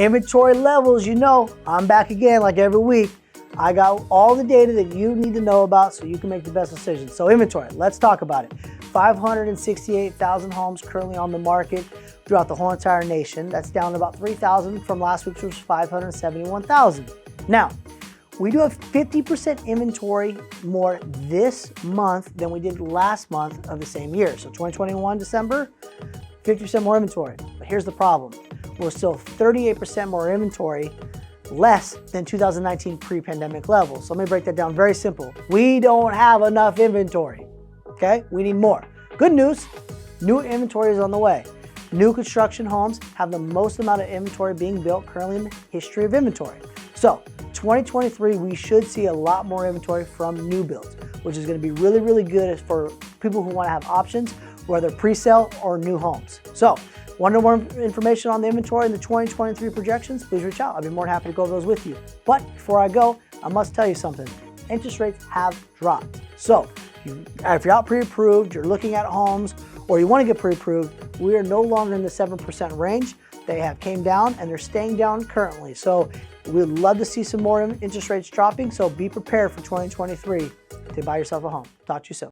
Inventory levels, you know, I'm back again like every week. I got all the data that you need to know about so you can make the best decisions. So inventory, let's talk about it. 568,000 homes currently on the market throughout the whole entire nation. That's down about 3,000 from last week, which was 571,000. Now, we do have 50% inventory more this month than we did last month of the same year. So 2021 December, 50% more inventory. But here's the problem. We're still 38% more inventory less than 2019 pre-pandemic levels. So let me break that down very simple. We don't have enough inventory, okay? We need more. Good news, new inventory is on the way. New construction homes have the most amount of inventory being built currently in the history of inventory. So 2023, we should see a lot more inventory from new builds, which is going to be really, really good for people who want to have options, whether pre-sale or new homes. So, want more information on the inventory and the 2023 projections? Please reach out. I'll be more than happy to go over those with you. But before I go, I must tell you something. Interest rates have dropped. So, if you're out pre-approved, you're looking at homes, or you want to get pre-approved, we are no longer in the 7% range. They have came down and they're staying down currently. So we'd love to see some more interest rates dropping. So be prepared for 2023 to buy yourself a home. Talk to you soon.